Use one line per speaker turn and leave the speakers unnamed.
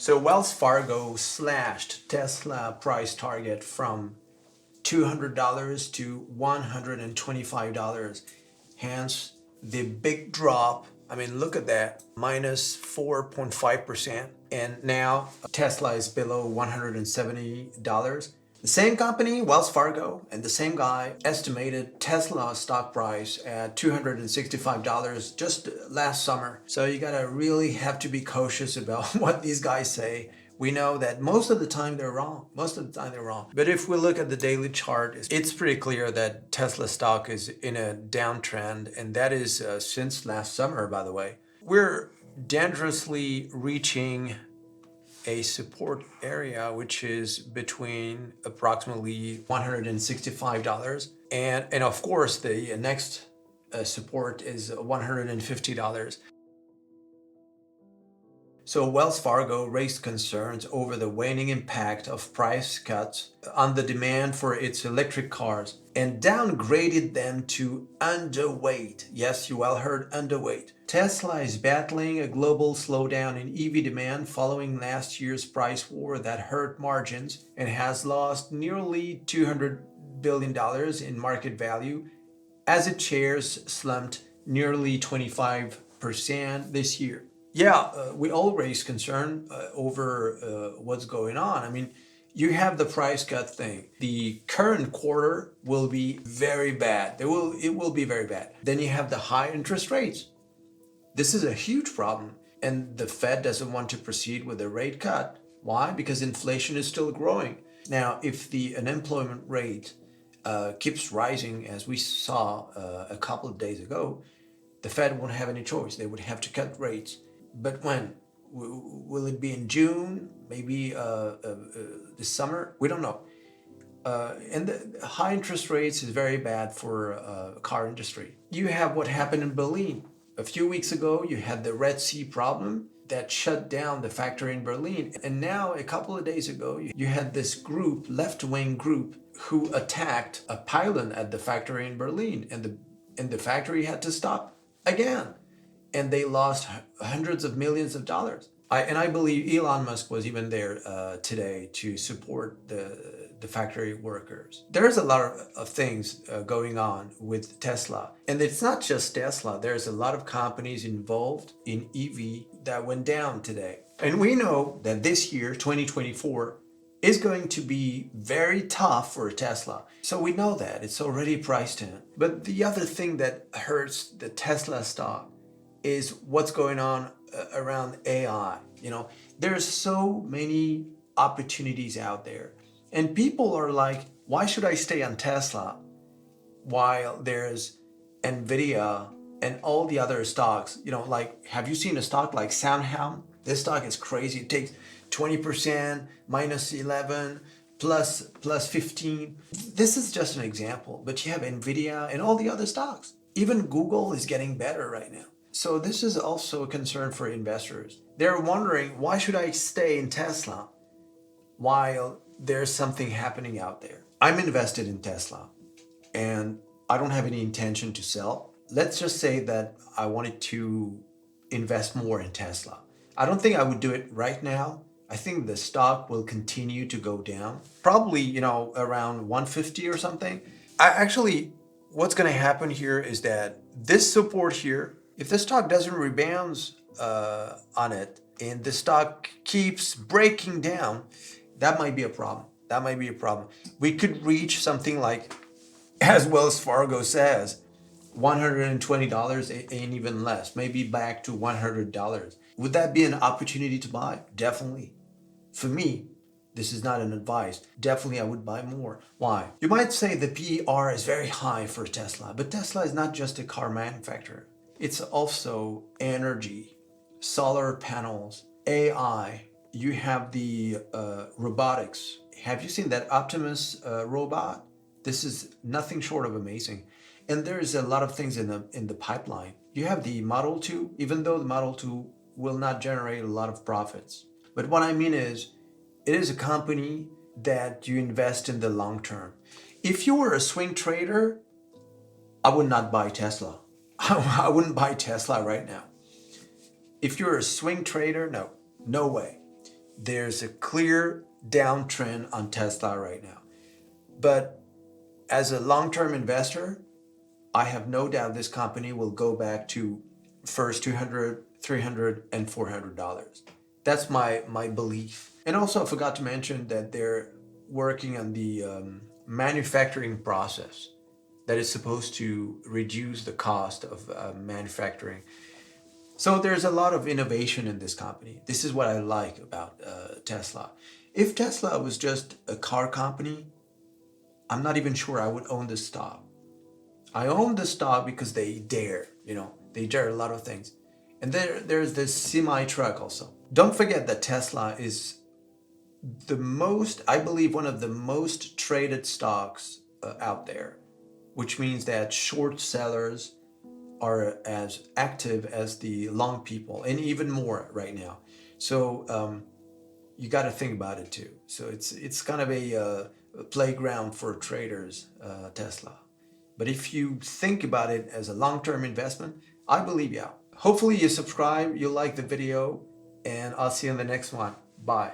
So Wells Fargo slashed Tesla price target from $200 to $125. Hence the big drop. I mean, look at that, minus 4.5%. And now Tesla is below $170. The same company, Wells Fargo, and the same guy estimated Tesla stock price at $265 just last summer. So you gotta really have to be cautious about what these guys say. We know that most of the time they're wrong. Most of the time they're wrong. But if we look at the daily chart, it's pretty clear that Tesla stock is in a downtrend, and that is since last summer, by the way. We're dangerously reaching a support area which is between approximately $165 and of course the next support is $150. So Wells Fargo raised concerns over the waning impact of price cuts on the demand for its electric cars and downgraded them to underweight. Yes, you well heard, underweight. Tesla is battling a global slowdown in EV demand following last year's price war that hurt margins and has lost nearly $200 billion in market value as its shares slumped nearly 25% this year. Yeah, we all raise concern over what's going on. I mean, you have the price cut thing. The current quarter will be very bad. It will be very bad. Then you have the high interest rates. This is a huge problem. And the Fed doesn't want to proceed with a rate cut. Why? Because inflation is still growing. Now, if the unemployment rate keeps rising, as we saw a couple of days ago, the Fed won't have any choice. They would have to cut rates. But when? Will it be in June? Maybe this summer? We don't know. And the high interest rates is very bad for car industry. You have what happened in Berlin. A few weeks ago, you had the Red Sea problem that shut down the factory in Berlin. And now, a couple of days ago, you had this group, left-wing group, who attacked a pylon at the factory in Berlin. And the factory had to stop again. And they lost hundreds of millions of dollars. I believe Elon Musk was even there today to support the factory workers. There's a lot of things going on with Tesla. And it's not just Tesla. There's a lot of companies involved in EV that went down today. And we know that this year, 2024, is going to be very tough for Tesla. So we know that. It's already priced in. But the other thing that hurts the Tesla stock is what's going on around AI. You know, there's so many opportunities out there. And people are like, why should I stay on Tesla while there's Nvidia and all the other stocks? You know, like, have you seen a stock like SoundHound? This stock is crazy. It takes 20%, minus 11, plus 15. This is just an example, but you have Nvidia and all the other stocks. Even Google is getting better right now. So this is also a concern for investors. They're wondering, why should I stay in Tesla while there's something happening out there? I'm invested in Tesla and I don't have any intention to sell. Let's just say that I wanted to invest more in Tesla. I don't think I would do it right now. I think the stock will continue to go down, probably, you know, around 150 or something. What's going to happen here is that this support here, if the stock doesn't rebound on it and the stock keeps breaking down, that might be a problem. That might be a problem. We could reach something like, as Wells Fargo says, $120 and even less, maybe back to $100. Would that be an opportunity to buy? Definitely. For me, this is not an advice. Definitely, I would buy more. Why? You might say the PER is very high for Tesla, but Tesla is not just a car manufacturer. It's also energy, solar panels, AI. You have the robotics. Have you seen that Optimus robot? This is nothing short of amazing. And there's a lot of things in the pipeline. You have the Model 2, even though the Model 2 will not generate a lot of profits. But what I mean is, it is a company that you invest in the long term. If you were a swing trader, I would not buy Tesla. I wouldn't buy Tesla right now. If you're a swing trader, no way. there's a clear downtrend on Tesla right now. But as a long-term investor, I have no doubt this company will go back to first 200, 300, and $400. That's my belief. And also, I forgot to mention that they're working on the manufacturing process that is supposed to reduce the cost of manufacturing. So there's a lot of innovation in this company. This is what I like about Tesla. If Tesla was just a car company, I'm not even sure I would own this stock. I own the stock because they dare, they dare a lot of things. And there's this semi truck also. Don't forget that Tesla is the most, I believe, one of the most traded stocks out there, which means that short sellers are as active as the long people, and even more right now. So you got to think about it too. So it's kind of a playground for traders, Tesla. But if you think about it as a long-term investment, I believe, yeah. Hopefully you subscribe, you like the video, and I'll see you in the next one. Bye.